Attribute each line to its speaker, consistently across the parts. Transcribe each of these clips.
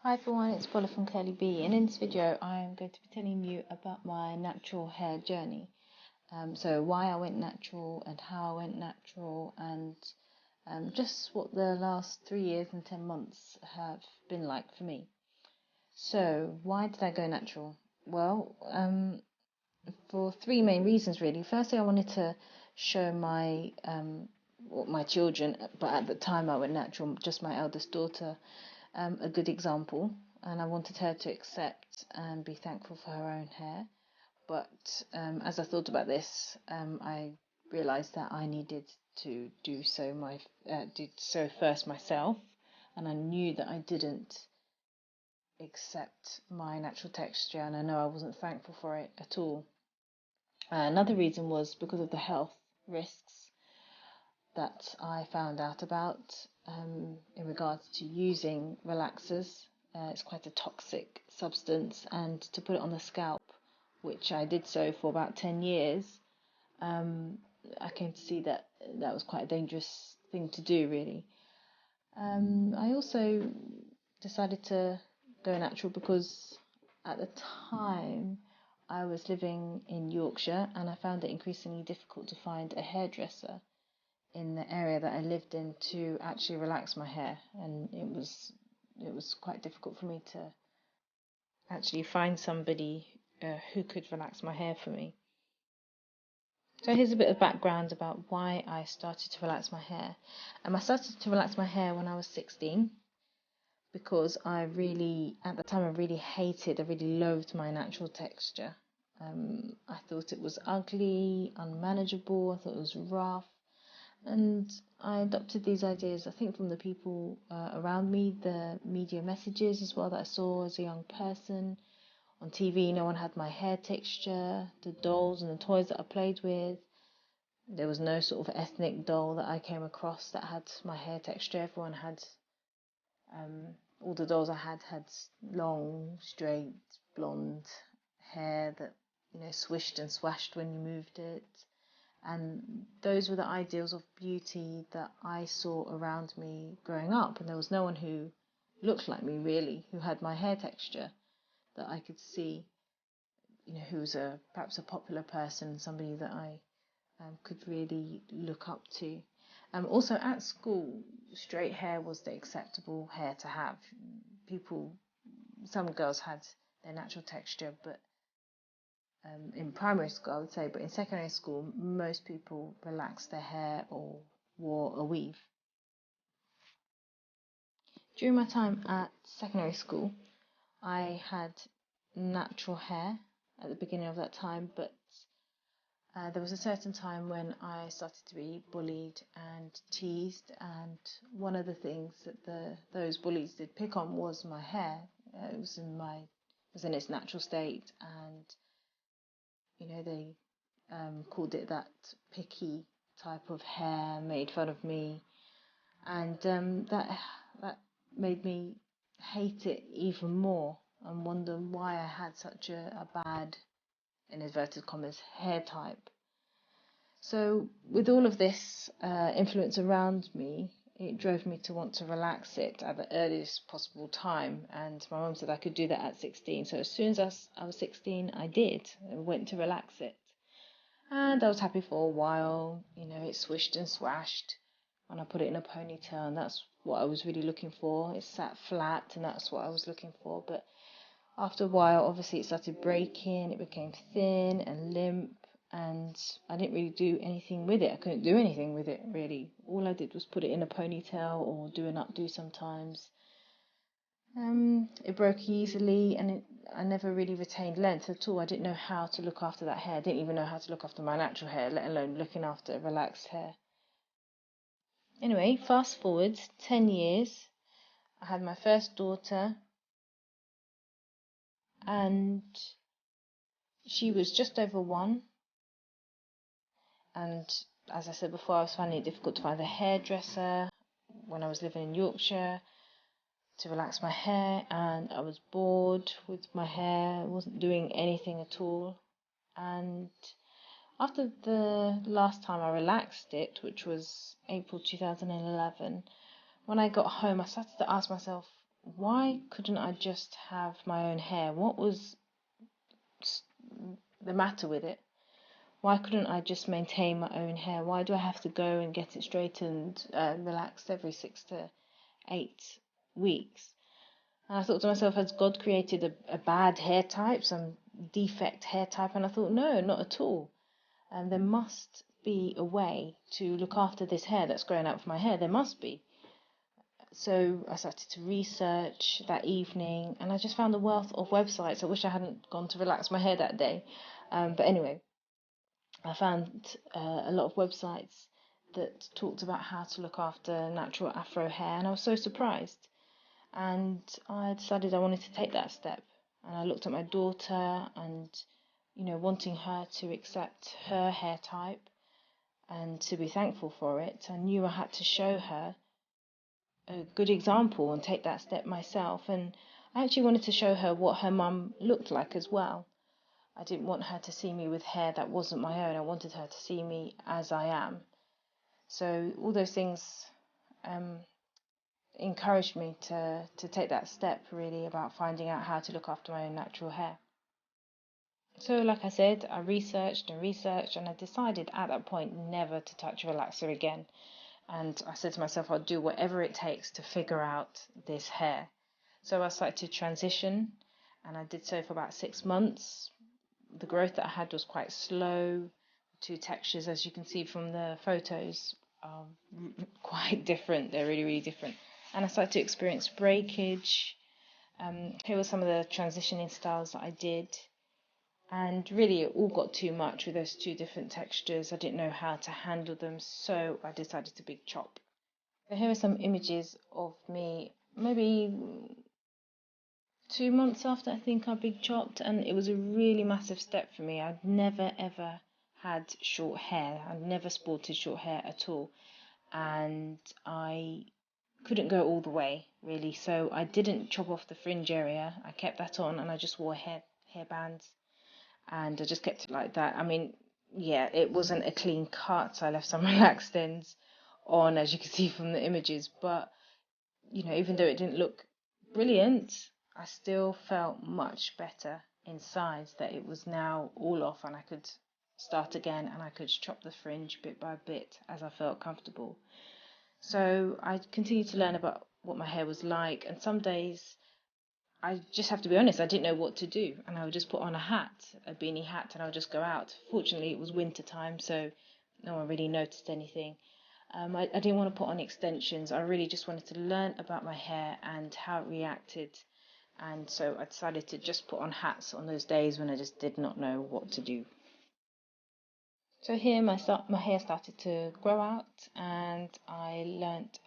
Speaker 1: Hi everyone, it's Paula from Curly B, and in this video I am going to be telling you about my natural hair journey. So why I went natural and how I went natural, and just what the last 3 years and 10 months have been like for me. So why did I go natural? Well, for three main reasons really. Firstly, I wanted to show my children, but at the time I went natural, just my eldest daughter, a good example, and I wanted her to accept and be thankful for her own hair. But as I thought about this, I realised that I needed to did so first myself, and I knew that I didn't accept my natural texture, and I know I wasn't thankful for it at all. Another reason was because of the health risks that I found out about in regards to using relaxers. It's quite a toxic substance, and to put it on the scalp, which I did so for about 10 years, um, I came to see that that was quite a dangerous thing to do, really. I also decided to go natural because at the time I was living in Yorkshire and I found it increasingly difficult to find a hairdresser in the area that I lived in to actually relax my hair, and it was quite difficult for me to actually find somebody who could relax my hair for me. So here's a bit of background about why I started to relax my hair. I started to relax my hair when I was 16 because at the time, I really loathed my natural texture. I thought it was ugly, unmanageable, I thought it was rough. And I adopted these ideas, I think, from the people around me, the media messages as well that I saw as a young person. On TV, no one had my hair texture, the dolls and the toys that I played with. There was no sort of ethnic doll that I came across that had my hair texture. Everyone had, all the dolls I had long, straight, blonde hair that, swished and swashed when you moved it. And those were the ideals of beauty that I saw around me growing up. And there was no one who looked like me, really, who had my hair texture that I could see, who was perhaps a popular person, somebody that I could really look up to. Also, at school, straight hair was the acceptable hair to have. Some girls had their natural texture, but in primary school, I would say, but in secondary school, most people relaxed their hair or wore a weave. During my time at secondary school, I had natural hair at the beginning of that time, but there was a certain time when I started to be bullied and teased, and one of the things that those bullies did pick on was my hair. It was in its natural state, and they called it that picky type of hair, made fun of me, and that made me hate it even more and wonder why I had such a bad, in inverted commas, hair type. So with all of this influence around me, it drove me to want to relax it at the earliest possible time. And my mum said I could do that at 16. So as soon as I was 16, I did. I went to relax it. And I was happy for a while. It swished and swashed when I put it in a ponytail, and that's what I was really looking for. It sat flat, and that's what I was looking for. But after a while, obviously, it started breaking. It became thin and limp, and I didn't really do anything with it. I couldn't do anything with it, really. All I did was put it in a ponytail or do an updo sometimes. It broke easily, and I never really retained length at all. I didn't know how to look after that hair. I didn't even know how to look after my natural hair, let alone looking after relaxed hair. Anyway, fast forward 10 years. I had my first daughter, and she was just over 1. And as I said before, I was finding it difficult to find a hairdresser when I was living in Yorkshire to relax my hair, and I was bored with my hair. I wasn't doing anything at all. And after the last time I relaxed it, which was April 2011, when I got home, I started to ask myself, why couldn't I just have my own hair? What was the matter with it? Why couldn't I just maintain my own hair? Why do I have to go and get it straightened, relaxed every 6 to 8 weeks? And I thought to myself, has God created a bad hair type, some defect hair type? And I thought, no, not at all. And there must be a way to look after this hair that's growing out from my hair. There must be. So I started to research that evening, and I just found a wealth of websites. I wish I hadn't gone to relax my hair that day. But anyway, I found a lot of websites that talked about how to look after natural afro hair, and I was so surprised. And I decided I wanted to take that step. And I looked at my daughter and, wanting her to accept her hair type and to be thankful for it. I knew I had to show her a good example and take that step myself. And I actually wanted to show her what her mum looked like as well. I didn't want her to see me with hair that wasn't my own. I wanted her to see me as I am. So all those things encouraged me to take that step, really, about finding out how to look after my own natural hair. So like I said, I researched and I decided at that point never to touch a relaxer again. And I said to myself, I'll do whatever it takes to figure out this hair. So I started to transition, and I did so for about 6 months. The growth that I had was quite slow. Two textures, as you can see from the photos, are quite different. They're really, really different. And I started to experience breakage. Here were some of the transitioning styles that I did. And really, it all got too much with those two different textures. I didn't know how to handle them, so I decided to big chop. So here are some images of me, maybe 2 months after I think I big chopped, and it was a really massive step for me. I'd never ever had short hair. I'd never sported short hair at all, and I couldn't go all the way really. So I didn't chop off the fringe area. I kept that on, and I just wore hairbands, and I just kept it like that. I mean, yeah, it wasn't a clean cut. I left some relaxed ends on, as you can see from the images, but even though it didn't look brilliant, I still felt much better inside, that it was now all off and I could start again, and I could chop the fringe bit by bit as I felt comfortable. So I continued to learn about what my hair was like, and some days, I just have to be honest, I didn't know what to do, and I would just put on a beanie hat, and I would just go out. Fortunately, it was winter time, so no one really noticed anything. I didn't want to put on extensions. I really just wanted to learn about my hair and how it reacted. And so I decided to just put on hats on those days when I just did not know what to do. So here my hair started to grow out, and I learnt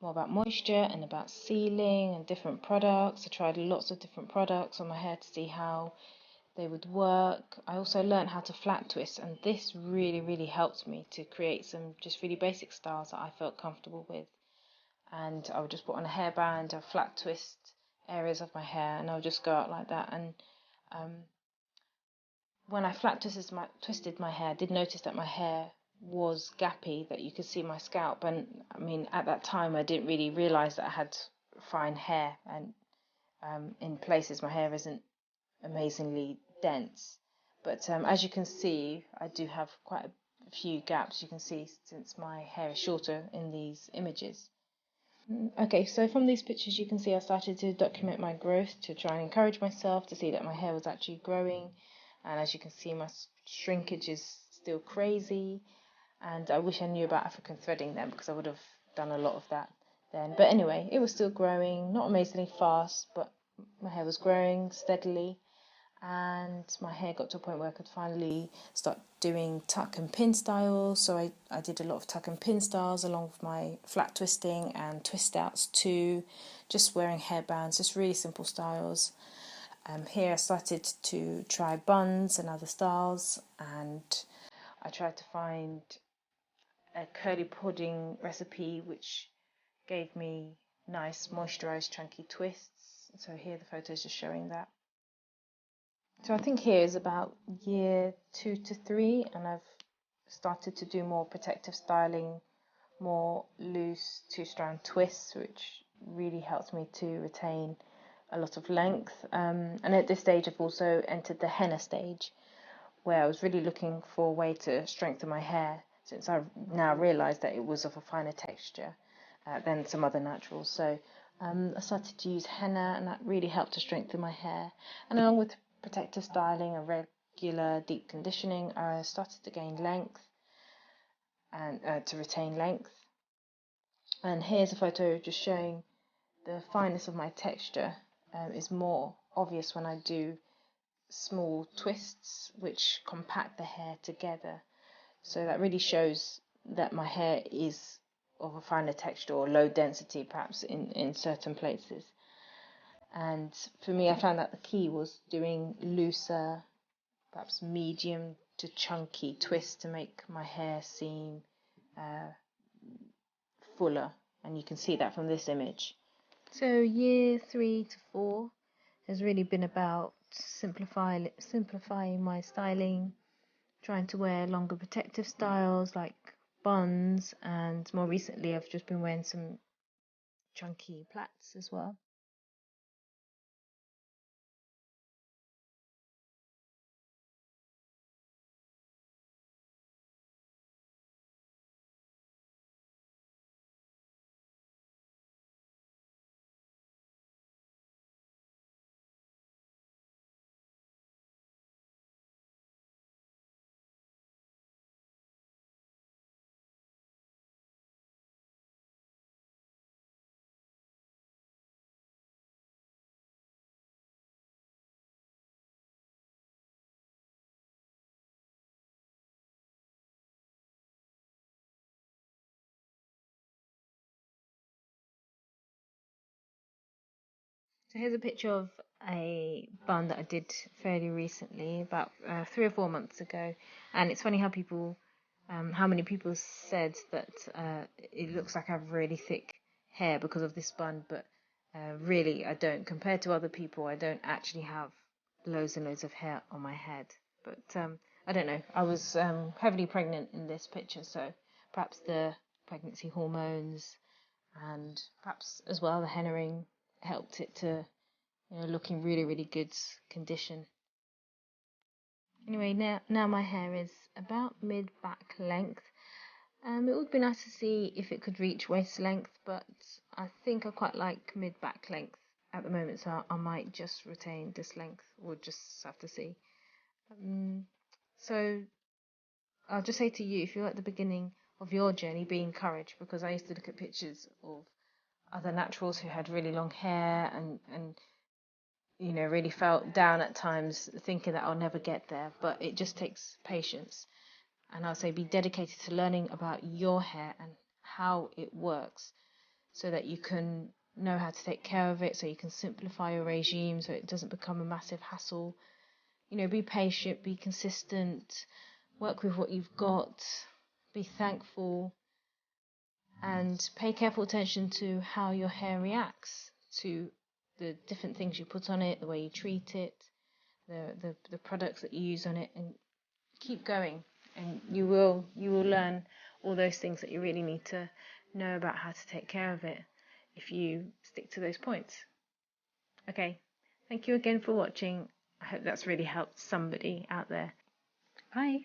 Speaker 1: more about moisture and about sealing and different products. I tried lots of different products on my hair to see how they would work. I also learned how to flat twist, and this really, really helped me to create some just really basic styles that I felt comfortable with. And I would just put on a hairband, a flat twist areas of my hair, and I would just go out like that. And when I twisted my hair, I did notice that my hair was gappy, that you could see my scalp. And I mean, at that time, I didn't really realize that I had fine hair, and in places my hair isn't amazingly dense. But as you can see, I do have quite a few gaps, you can see, since my hair is shorter in these images. Okay, so from these pictures you can see I started to document my growth to try and encourage myself to see that my hair was actually growing. And as you can see, my shrinkage is still crazy, and I wish I knew about African threading then, because I would have done a lot of that then. But anyway, it was still growing, not amazingly fast, but my hair was growing steadily. And my hair got to a point where I could finally start doing tuck and pin styles. So I did a lot of tuck and pin styles along with my flat twisting and twist outs too, just wearing hairbands, just really simple styles. Here I started to try buns and other styles, and I tried to find a curly pudding recipe which gave me nice moisturised chunky twists. So here the photos are showing that. So I think here is about year 2 to 3, and I've started to do more protective styling, more loose 2-strand twists, which really helped me to retain a lot of length. And at this stage, I've also entered the henna stage, where I was really looking for a way to strengthen my hair, since I've now realised that it was of a finer texture than some other naturals. So I started to use henna, and that really helped to strengthen my hair. And along with protective styling and regular deep conditioning, I started to gain length and to retain length. And here's a photo just showing the fineness of my texture is more obvious when I do small twists which compact the hair together. So that really shows that my hair is of a finer texture, or low density perhaps in certain places. And for me, I found that the key was doing looser, perhaps medium to chunky twists to make my hair seem fuller. And you can see that from this image. So year 3 to 4 has really been about simplifying my styling, trying to wear longer protective styles like buns, and more recently I've just been wearing some chunky plaits as well. So here's a picture of a bun that I did fairly recently, about 3 or 4 months ago. And it's funny how many people said that it looks like I have really thick hair because of this bun, but really I don't. Compared to other people, I don't actually have loads and loads of hair on my head. But I don't know. I was heavily pregnant in this picture, so perhaps the pregnancy hormones and perhaps as well the hennaing helped it to look in really, really good condition. Anyway, now my hair is about mid-back length. It would be nice to see if it could reach waist length, but I think I quite like mid-back length at the moment, so I might just retain this length. We'll just have to see. So I'll just say to you, if you're at the beginning of your journey, be encouraged, because I used to look at pictures of other naturals who had really long hair and really felt down at times, thinking that I'll never get there. But it just takes patience. And I'll say be dedicated to learning about your hair and how it works, so that you can know how to take care of it, so you can simplify your regime so it doesn't become a massive hassle. Be patient, be consistent, work with what you've got, be thankful, and pay careful attention to how your hair reacts to the different things you put on it, the way you treat it, the products that you use on it, and keep going. And you will learn all those things that you really need to know about how to take care of it if you stick to those points. Okay, thank you again for watching. I hope that's really helped somebody out there. Bye.